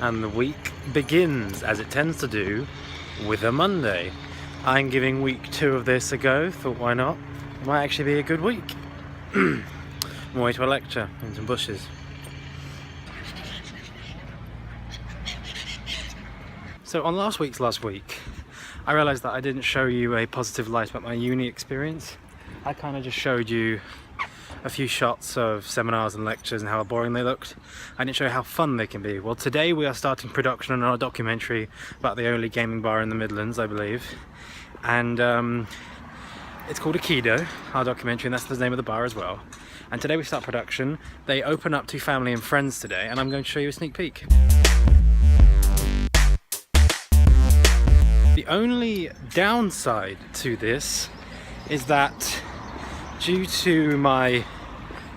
and the week begins, as it tends to do, with a Monday. I'm giving week 2 of this a go, thought why not? It might actually be a good week. I'm away to a lecture in some bushes. So on last week, I realised that I didn't show you a positive light about my uni experience. I kind of just showed you a few shots of seminars and lectures and how boring they looked. I didn't show you how fun they can be. Well, today we are starting production on our documentary about the only gaming bar in the Midlands, I believe. And it's called Aikido, our documentary, and that's the name of the bar as well. And today we start production. They open up to family and friends today, and I'm going to show you a sneak peek. The only downside to this is that due to my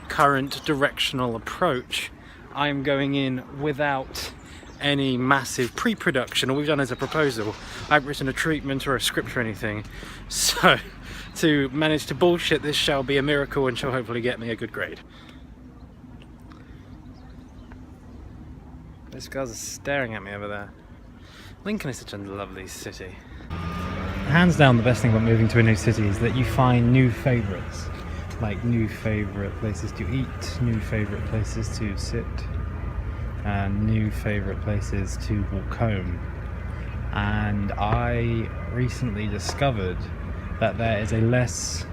current directional approach, I'm going in without any massive pre-production. All we've done is a proposal. I haven't written a treatment or a script or anything. So to manage to bullshit this shall be a miracle and shall hopefully get me a good grade. Those guys are staring at me over there. Lincoln is such a lovely city. Hands down, the best thing about moving to a new city is that you find new favourites. Like new favourite places to eat, new favourite places to sit, and new favourite places to walk home. And I recently discovered that there is a less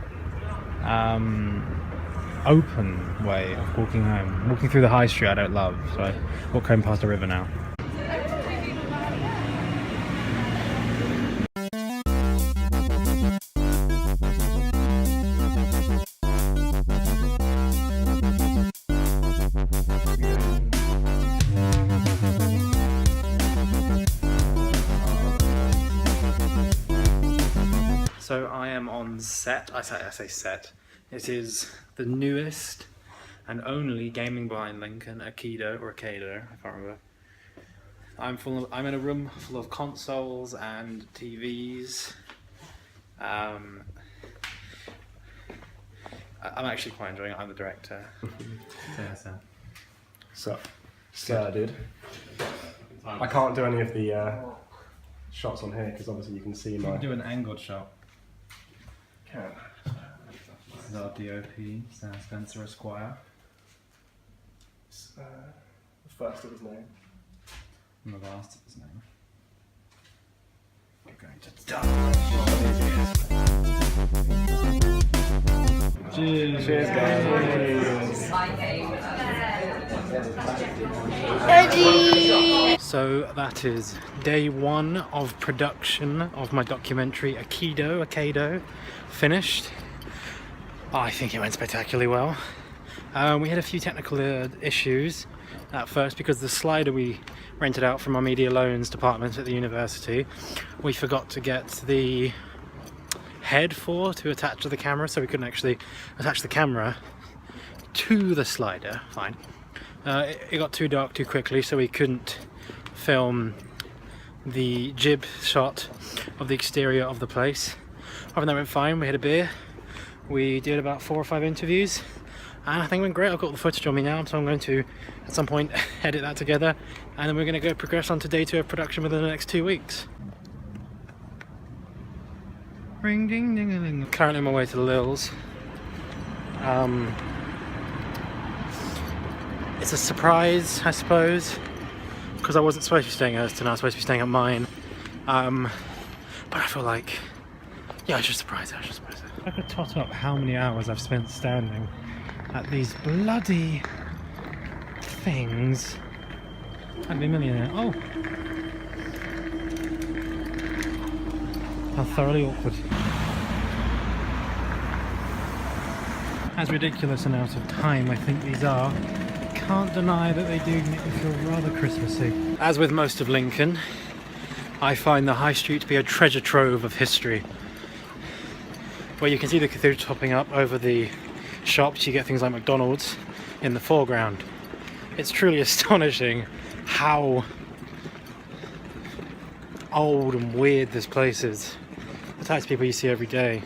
open way of walking home. Walking through the high street I don't love, so I walk home past a river now. So I am on set, I say set, it is the newest and only gaming bar in Lincoln, Aikido, I can't remember. I'm in a room full of consoles and TVs. I'm actually quite enjoying it, I'm the director. So, dude. I can't do any of the shots on here because obviously you can see my... You can do an angled shot. Can. This is our DOP, Sam Spencer Esquire. The first of his name. And the last of his name. We're going to die. Cheers! Cheers, guys! So that is day 1 of production of my documentary Aikido, finished. I think it went spectacularly well. We had a few technical issues at first because the slider we rented out from our media loans department at the university, we forgot to get the head to attach to the camera, so we couldn't actually attach the camera to the slider. Fine. It got too dark too quickly, so we couldn't film the jib shot of the exterior of the place. Other than that, went fine. We had a beer. We did about 4 or 5 interviews, and I think it went great. I've got the footage on me now, so I'm going to at some point edit that together, and then we're going to go progress on to day 2 of production within the next 2 weeks. Ring ding ding a ling. Currently on my way to Lil's. It's a surprise, I suppose, because I wasn't supposed to be staying at Hurst, I was supposed to be staying at mine. But I feel like, yeah, I should surprise her. I could tot up how many hours I've spent standing at these bloody things. I'd be a millionaire. Oh! How thoroughly awkward. As ridiculous and out of time I think these are, can't deny that they do make me feel rather Christmassy. As with most of Lincoln, I find the high street to be a treasure trove of history. Where you can see the cathedral topping up over the shops, you get things like McDonald's in the foreground. It's truly astonishing how old and weird this place is. The types of people you see every day.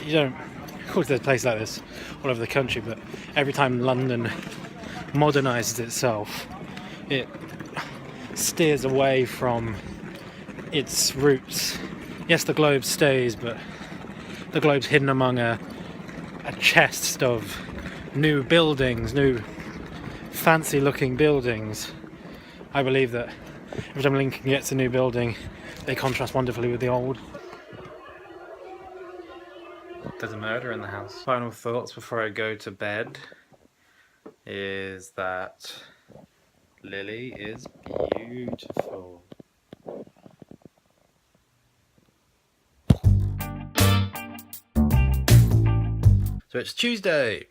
You don't, of course there's places like this all over the country, but every time London modernises itself, it steers away from its roots. Yes, the globe stays, but the globe's hidden among a chest of new buildings, new fancy looking buildings. I believe that every time Lincoln gets a new building, they contrast wonderfully with the old. There's a murder in the house. Final thoughts before I go to bed is that Lily is beautiful. So it's Tuesday,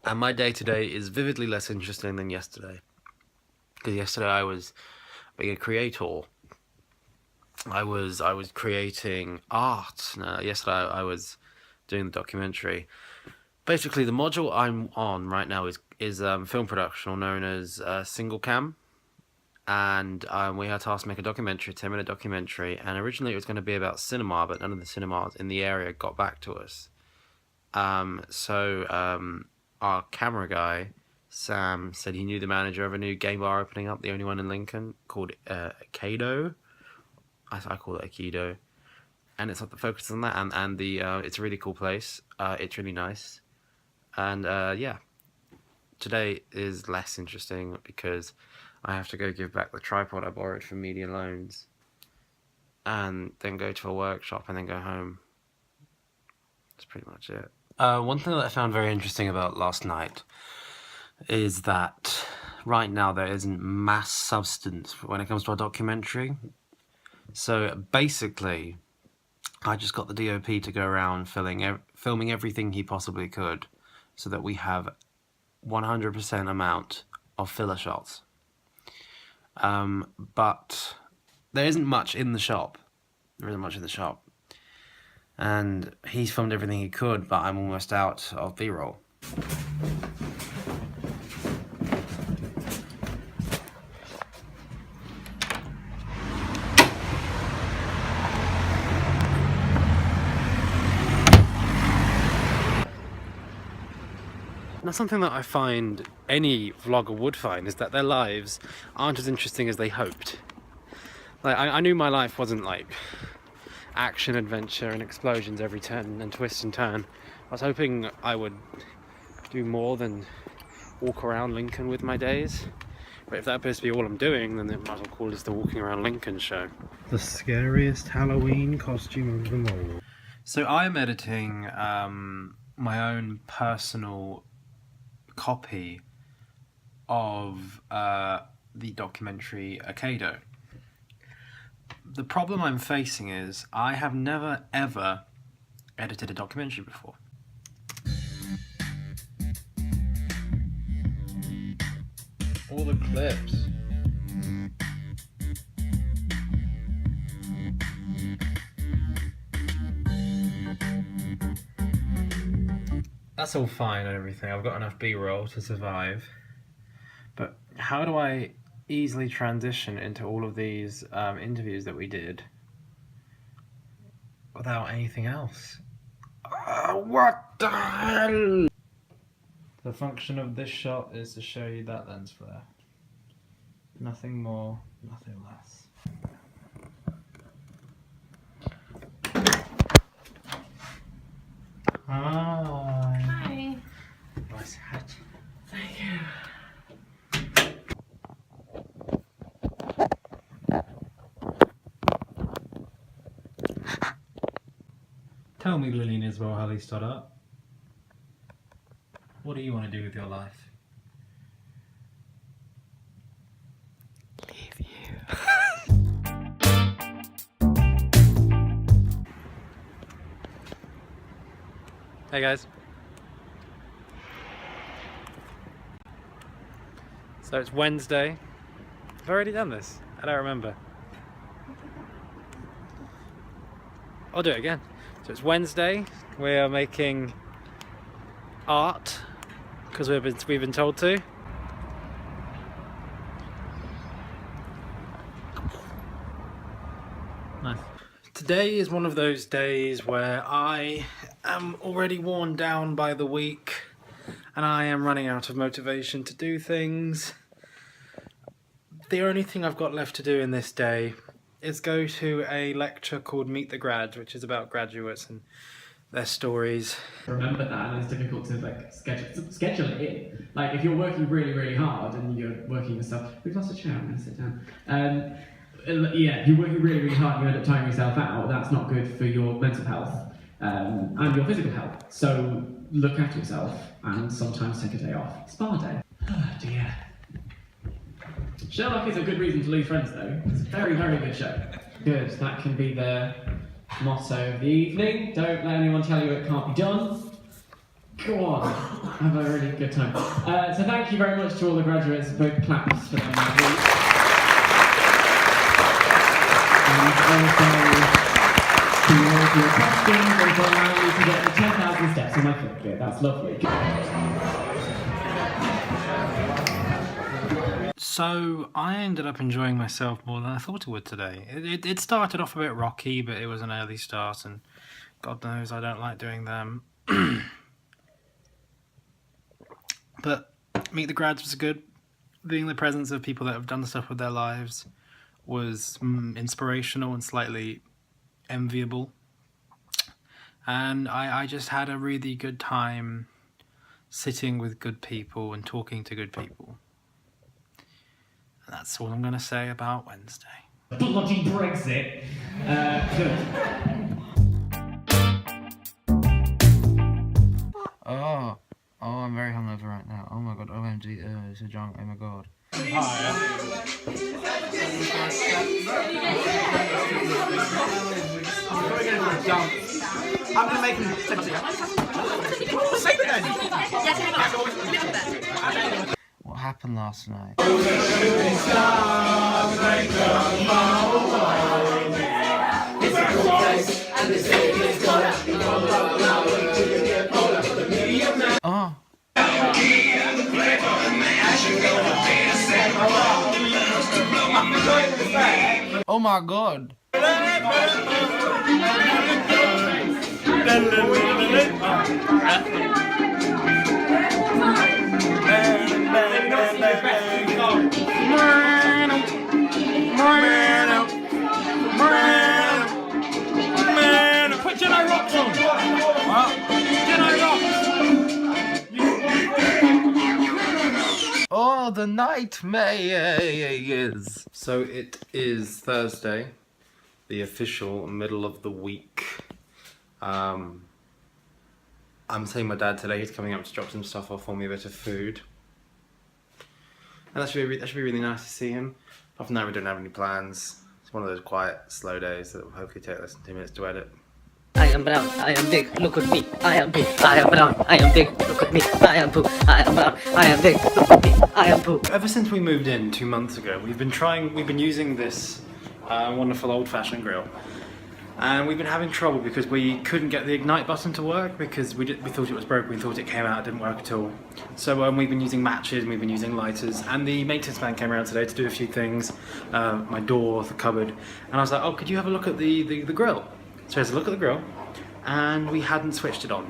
and my day today is vividly less interesting than yesterday. Because yesterday I was being a creator. I was creating art. No, yesterday I was doing the documentary. Basically, the module I'm on right now is film production, or known as single cam. And we had tasked to make a documentary, a 10-minute documentary. And originally it was going to be about cinema, but none of the cinemas in the area got back to us. So our camera guy, Sam, said he knew the manager of a new gay bar opening up, the only one in Lincoln, called Aikido. I call it Aikido. And it's like the focus on that, and the it's a really cool place. It's really nice. And yeah, today is less interesting because I have to go give back the tripod I borrowed from Media Loans, and then go to a workshop and then go home. That's pretty much it. One thing that I found very interesting about last night is that right now there isn't mass substance when it comes to our documentary. So basically, I just got the DOP to go around filming everything he possibly could, so that we have 100% amount of filler shots. But there isn't much in the shop. And he's filmed everything he could, but I'm almost out of B-roll. Now, something that I find any vlogger would find is that their lives aren't as interesting as they hoped. Like, I knew my life wasn't like action, adventure and explosions every turn and twist and turn. I was hoping I would do more than walk around Lincoln with my days. But if that appears to be all I'm doing, then it might as well call this the Walking Around Lincoln show. The scariest Halloween costume of them all. So I'm editing my own personal copy of the documentary Aikido. The problem I'm facing is I have never ever edited a documentary before. All the clips. That's all fine and everything. I've got enough B-roll to survive. But how do I easily transition into all of these interviews that we did without anything else? What the hell? The function of this shot is to show you that lens flare. Nothing more, nothing less. Hi. Hi. Nice hat. Thank you. Tell me, Lillian Isabel Halley Stoddart, what do you want to do with your life? Leave you. Hey guys. So it's Wednesday. I've already done this. I don't remember. I'll do it again. So it's Wednesday. We are making art because we've been told to. Nice. Today is one of those days where I am already worn down by the week and I am running out of motivation to do things. the only thing I've got left to do in this day is go to a lecture called Meet the Grads, which is about graduates and their stories. Remember that, and it's difficult to like schedule it in. Like if you're working really, really hard and you're working yourself. We've lost a chair. I'm going to sit down. Yeah, if you're working really, really hard and you end up tiring yourself out, that's not good for your mental health and your physical health. So look after yourself and sometimes take a day off. Spa day. Oh dear. Sherlock is a good reason to lose friends, though. It's a very, very good show. Good. That can be the motto of the evening. Don't let anyone tell you it can't be done. Go on. Have a really good time. So thank you very much to all the graduates. Both claps for them. And also to all of your questions and for allowing me to get the 10,000 steps on my Fitbit. That's lovely. So I ended up enjoying myself more than I thought it would today. It started off a bit rocky, but it was an early start, and God knows I don't like doing them. But Meet the Grads was good. Being in the presence of people that have done stuff with their lives was inspirational and slightly enviable. And I just had a really good time sitting with good people and talking to good people. And that's all I'm going to say about Wednesday. Bloody Brexit. Good. Oh, I'm very hungover right now. Oh my god, OMG, it's a junk, oh my god. I'm gonna make him say it then. What happened last night? Oh. Oh my god. Put Jedi Rocks on! Jedi Rocks! Oh, the nightmares. So it is Thursday, the official middle of the week. I'm seeing my dad today. He's coming up to drop some stuff off for me, a bit of food. And that should be really nice to see him. Apart from that, we don't have any plans. It's one of those quiet, slow days that will hopefully take less than 2 minutes to edit. I am brown, I am big, look at me, I am big, I am brown, I am big, look at me, I am poo, I am brown, I am big, look at me, I am poo. Ever since we moved in 2 months ago, we've been using this wonderful old-fashioned grill. And we've been having trouble because we couldn't get the ignite button to work because we thought it was broken, we thought it came out, it didn't work at all. So we've been using matches, we've been using lighters, and the maintenance man came around today to do a few things, my door, the cupboard, and I was like, oh, could you have a look at the grill? So he has a look at the grill, and we hadn't switched it on.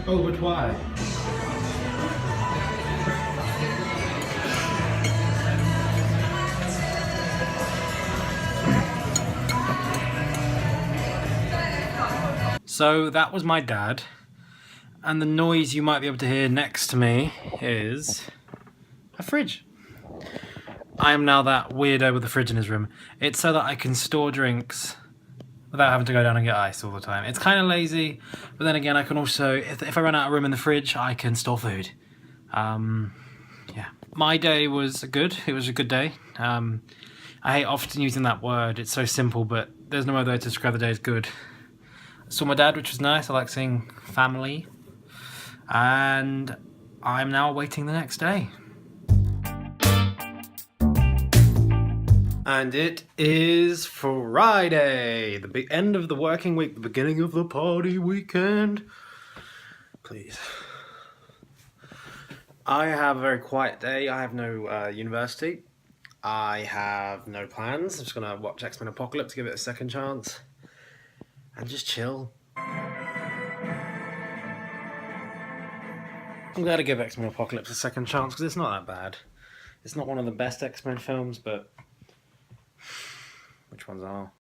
Oh, but why? So that was my dad, and the noise you might be able to hear next to me is a fridge. I am now that weirdo with the fridge in his room. It's so that I can store drinks without having to go down and get ice all the time. It's kind of lazy, but then again I can also, if I run out of room in the fridge, I can store food. Yeah. My day was good. It was a good day. I hate often using that word. It's so simple, but there's no other way to describe the day as good. Saw my dad, which was nice. I like seeing family. And I'm now waiting the next day. And it is Friday, the end of the working week, the beginning of the party weekend. Please. I have a very quiet day. I have no university. I have no plans. I'm just going to watch X-Men Apocalypse, give it a second chance. And just chill. I'm glad to give X-Men Apocalypse a second chance because it's not that bad. It's not one of the best X-Men films, but which ones are?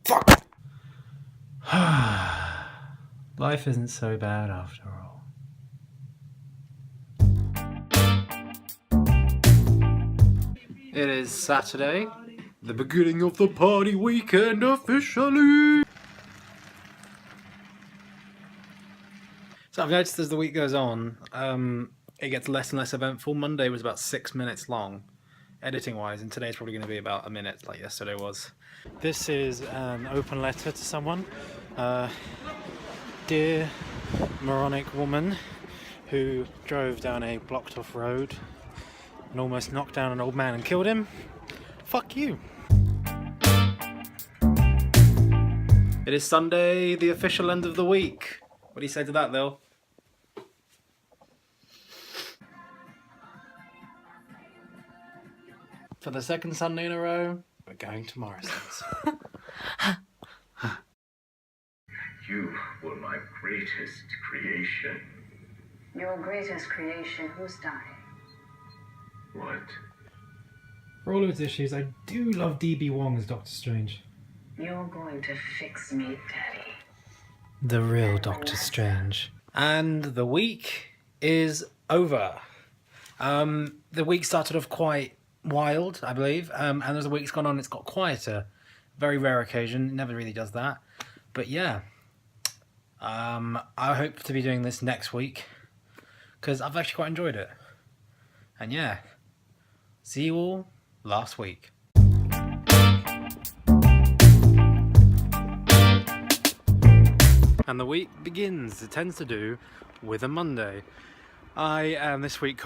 Fuck! Life isn't so bad after all. It is Saturday, the beginning of the party weekend officially! So I've noticed as the week goes on, it gets less and less eventful. Monday was about 6 minutes long, editing wise, and today's probably going to be about a minute like yesterday was. This is an open letter to someone. Dear moronic woman who drove down a blocked off road and almost knocked down an old man and killed him. Fuck you. It is Sunday, the official end of the week. What do you say to that, Lil? For the second Sunday in a row, we're going to Morrison's. You were my greatest creation. Your greatest creation, who's dying? What? For all of its issues, I do love D.B. Wong as Doctor Strange. You're going to fix me, Daddy. The real Doctor Strange. And the week is over. The week started off quite wild, I believe, and as the week's gone on, it's got quieter. Very rare occasion, it never really does that. But yeah, I hope to be doing this next week, because I've actually quite enjoyed it. And yeah, see you all last week. And the week begins, it tends to do, with a Monday. I am this week